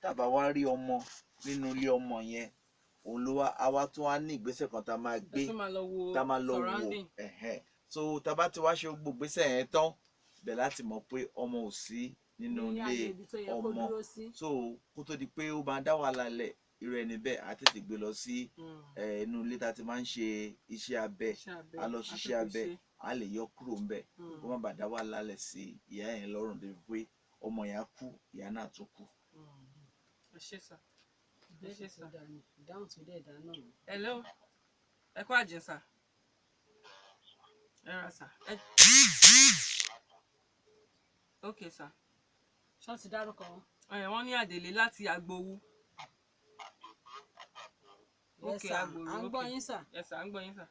tàbá wá rí ọmọ nínú ilé ọmọ yẹn òun ló wá àwa tún wá ní ìgbésẹ̀ kan tá a máa gbé tá a máa lọ wò so tá a bá ti wá ṣe gbogbo ìgbésẹ̀ yẹn tán bẹ̀ láti mọ̀ pé ọmọ ò sí nínú ilé ọmọ so kó tó di pé ó máa dá wàhálà lẹ̀ irú ẹni bẹ́ẹ̀ á tètè gbé lọ sí inú ilé tá a ti máa ń ṣe iṣẹ́ abẹ á lọ ṣiṣẹ́ abẹ á lè yọ kúrò ńbẹ̀ kó má bàa dá wàhálà lẹ̀ sí ìyá yẹn lọ́rùn débi pé ọmọ yẹn á kú ìyá náà tún kú. Hello, ẹ kú àjẹsà. Ẹ ra sà. Okay sà. Ṣọ́n ti dárúkọ wọn. Wọ́n ní Àdèlé láti Agbowú. Okay, Agbowú. À ń gbọ́ yín sà. Yes sà, à ń gbọ́ yín sà.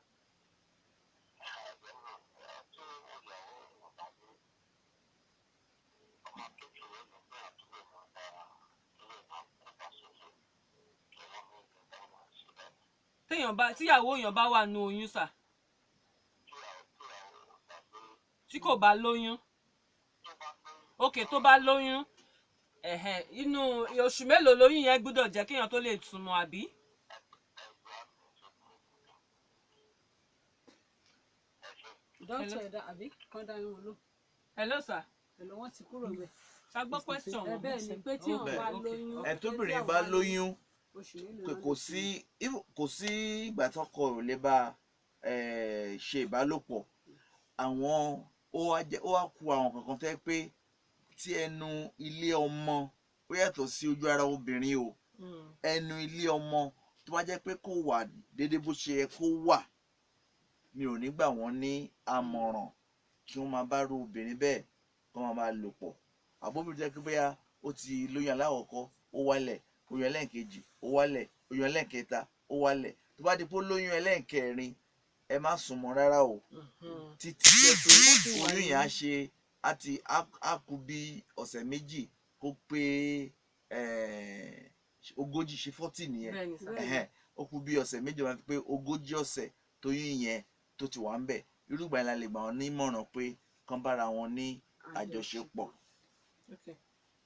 Tíyàwó èèyàn bá wà nínú oyún sà, tí kò bá lóyún, okay, tó bá lóyún, inú oṣù mélòó lóyún yẹn gbọ́dọ̀ jẹ́ kéèyàn tó lè túmọ̀ àbí? Dọ́kítà ẹ̀dá àbí kán dá yín lò. Hello sà. Hello, wọ́n ti kúrò bẹ̀. Ṣàgbọ́ question wọn. Bẹ́ẹ̀ ni pé tí wọ́n bá lóyún. Tóbìnrin bá lóyún kò sí ìgbà tọ́kọ ò lè bá ṣe ìbálòpọ̀ àwọn ó wá ku àwọn kankan tẹ́ pé tí ẹnu ilé ọmọ ó yàtọ̀ sí ojú ara obìnrin o ẹnu ilé ọmọ tó bá jẹ́ pé kò wà déédéé bó ṣe yẹ kó wà mi ò ní gbà wọ́n ní àmọ̀ràn kí wọ́n máa bá ru obìnrin bẹ́ẹ̀ kí wọ́n máa lò pọ̀ àbóbìnrin jẹ́ pé bóyá ó ti lóyún aláwọ̀kọ́ ó wálẹ̀ oyún ẹlẹ́ǹkejì ó wálẹ̀ oyún ẹlẹ́ǹkẹta ó wálẹ̀ tó bá di pé lóyún ẹlẹ́ǹkẹrin ẹ má súnmọ́ rárá o títí jẹ́ pé oyún yẹn á ṣe á kù bí ọ̀sẹ̀ méjì kó pé ogójì ṣe 40 nìyẹn ó kù bí ọ̀sẹ̀ méjì wọn fi pé ogójì ọ̀sẹ̀ tóyún yẹn tó ti wà ń bẹ̀ irúgbà yẹn la lè gbà wọn ní ìmọ̀ràn pé kán bára wọn ní àjọṣepọ̀.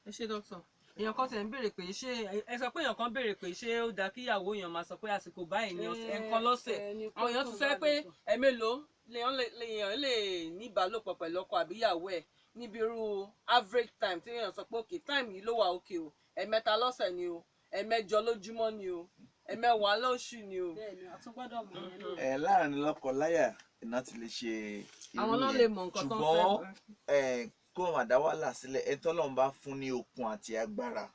Ẹ ṣé dókítà. Èèyàn kan tẹ̀ ń béèrè pé ṣé ẹ sọ pé èèyàn kan béèrè pé ṣé ó dáa kí ìyàwó èèyàn máa sọ pé àsìkò báyìí ní ẹ̀ẹ̀kan lọ́sẹ̀ àwọn èèyàn ti sọ pé ẹ̀mélòó lèèyàn lè ní ìbálòpọ̀ pẹ̀lú ọkọ àbí ìyàwó ẹ̀ níbi irú average time tí èèyàn sọ pé okay time yìí ló wà okay o ẹ̀mẹ́ta lọ́sẹ̀ ni o ẹ̀mẹ́jọ lójúmọ́ ni o ẹ̀mẹ́wàá lóṣù ni o. Láàrin lọ́kọ-láyà iná ti lè ṣe àwọn náà lè mọ nǹkan tó ń fẹ́ ṣùgbọ́n kó má dá wàhálà sílẹ̀ ẹ tọ́lọ́run bá fún ní okun àti agbára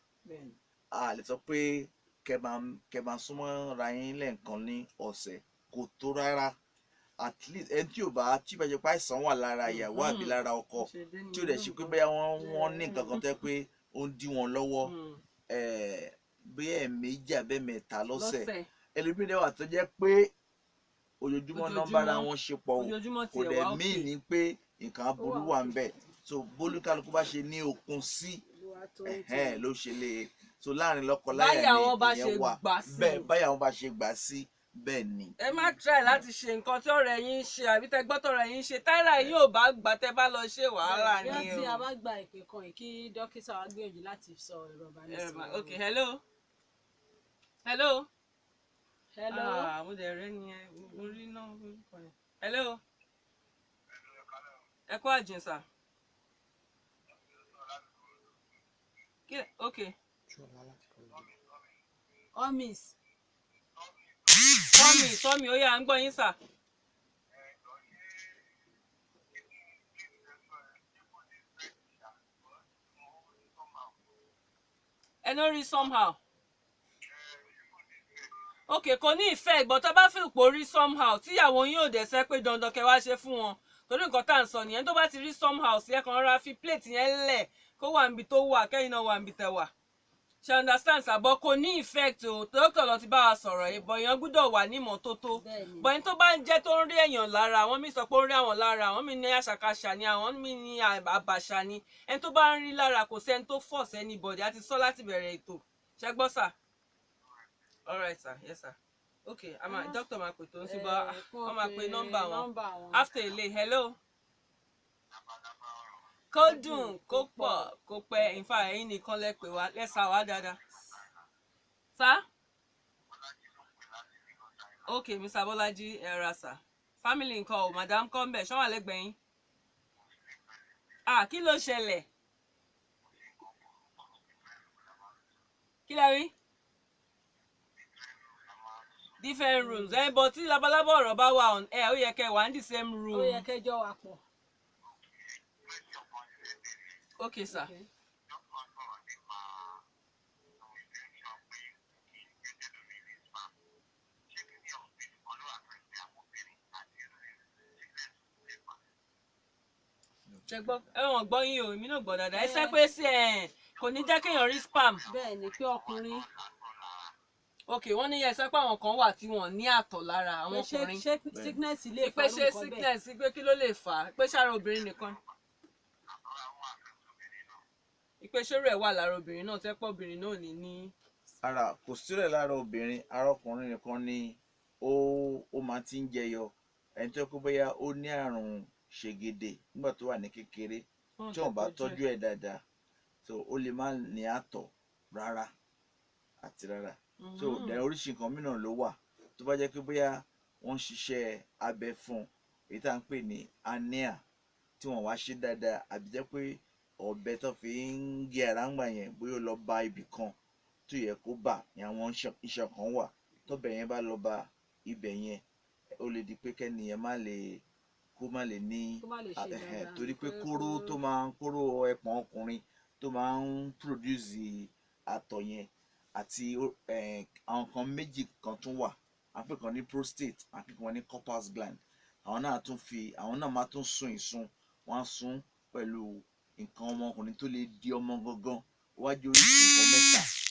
a lè sọ pé kẹ́ máa súnmọ́ ra yín lẹ́ẹ̀kan ní ọ̀sẹ̀ kò tó rárá at least ẹni tí ò bá tí ìbàjẹ́ pa àìsàn wà lára ìyàwó àbí lára ọkọ tí ò dẹ̀ ṣe pé bóyá wọ́n ní nǹkan kan tẹ́ pé ó ń dí wọn lọ́wọ́ bí ẹ̀ẹ̀méjì àbẹ́mẹ́ta lọ́sẹ̀ ẹlòmíì dẹ̀ wà tó jẹ́ pé ojoojúmọ́ náà bára wọn ṣe pọ̀ kò dẹ̀ míì ní pé nǹkan aburú wà ń bẹ̀ so bólúkálukú bá ṣe ní okun sí ló ṣe lè so láàrin lọ́kọ-láyà ní ìyẹn wà bẹ́ẹ̀ báyà wọn bá ṣe gbà sí bẹ́ẹ̀ ni. Ẹ má try láti ṣe nǹkan tí ọ̀rẹ́ yín ń ṣe àbí tẹ́ gbọ́ tọ̀rẹ́ yín ṣe táyà yín ò bá gbà tẹ́ bá lọ ṣe wàhálà ni o. bí a bá gba ìpè kan yìí kí dókítà wa gbìyànjú láti sọ ẹ̀rọ ìbánisọ̀rọ̀. Okay, hello. Mo dẹ̀ rẹ́ ni mo rí náà orúkọ yẹn. Hello. Ẹ kú àjẹsà. Okay. Tọ́mì ó yá à ń gbọ́ yín sà. Ẹ ló rí somehow. Okay, kò ní ìfẹ́ ìgbọ́n tó bá fìlù pò rí somehow tíyàwó yín ò dẹ̀ sẹ́ pé dandan kẹ́ wá ṣe fún wọn torí nǹkan tá à ń sọ nìyẹn tó bá ti rí somehow sí ẹ kàn rárá fi plate yẹn lẹ̀ kó wà níbi tó wà kẹ́yìn náà wà níbi tẹ́ wà. Ṣé understand sàbọ̀ kò ní effect o dókítà lọ ti bá wa sọ̀rọ̀ ìbọn èèyàn gbọ́dọ̀ wà ní ìmọ́tótó bọ̀ ẹni tó bá ń jẹ́ tó ń rí èèyàn lára àwọn míì sọ pé ó ń rí àwọn lára àwọn míì ní àṣàkáṣà ni àwọn míì ní àbàṣà ni ẹni tó bá ń rí lára kò sẹ́ni tó force anybody àti sọ láti bẹ̀rẹ̀ ètò ṣé gbọ́ sà. All right sir, yes sir. Okay, doctor máa pè tó ń síbọ̀ wọ́n máa pe nọ́mbà wọn after ilé hello. Kó dùn kó pọ̀ kó pẹ́ in fact ẹ̀yin nìkan lẹ pè wá lẹ́sà wá dáadáa. Sir? Okay, Mr. Bolaji, sir. Family nǹkan o, madam kọ́ ń bẹ̀, ṣọ́ wà lẹ́gbẹ̀ẹ́ yín. Kí ló ṣẹlẹ̀? Kí lẹ rí? Different rooms. But tí Labalaba ọ̀rọ̀ bá wà on air, ó yẹ kẹ́ wà ní the same room. Ó yẹ kẹjọ wà pọ̀. Okay, sir. Okay. Ẹ̀wọ̀n gbọ́ yín o, èmi náà gbọ́ dáadáa. Ẹ sẹ́ pé sí kò ní jẹ́ kéèyàn rí spam. Bẹ́ẹ̀ ni pé ọkùnrin. Ok, wọ́n ní yẹn sọ pé àwọn kan wà tí wọ́n ní àtọ̀ lára àwọn ọkùnrin. Ṣé sickness lè fa pé ṣé nǹkan bẹ́ẹ̀? sickness pé kí ló lè fà á? Pé sára obìnrin nìkan. Ìpè ṣòro ẹ̀ wà lára obìnrin náà tẹ́pọ̀ obìnrin náà ní. Ara kò sírẹ̀ lára obìnrin, ara ọkùnrin nìkan ni ó máa ti ń jẹyọ. Ẹni tó kó bóyá ó ní àrùn ṣègede nígbà tó wà ní kékeré tí wọ́n bá tọ́jú ẹ̀ dáadáa, so ó lè má ní àtọ̀ rárá àti rárá. So oríṣi nǹkan mìíràn ló wà tó bá jẹ́ pé bóyá wọ́n ń ṣiṣẹ́ abẹ fún èyí tá à ń pè ní hernia tí wọ́n wá ṣe dáadáa, àbí jẹ́ pé ọ̀bẹ tó fi ń gé ara ńgbà yẹn bóyá ó lọ bá ibì kan tó yẹ kó bà ní àwọn iṣan kan wà, tọ́bẹ̀ yẹn bá lọ bá ibẹ̀ yẹn ó lè di pé kẹ́niyẹn má lè ní torí pé kóró ẹpọ̀n ọkùnrin tó máa ń produce àtọ̀ yẹn àti àwọn kan méjì kan tún wà, àpè kan ní prostate, àpè kan ní corpus gland. Àwọn náà máa tún sun ìsun, wọ́n á sun pẹ̀lú nǹkan ọmọkùnrin tó lè di ọmọ gangan, wájú oríṣi nǹkan mẹ́ta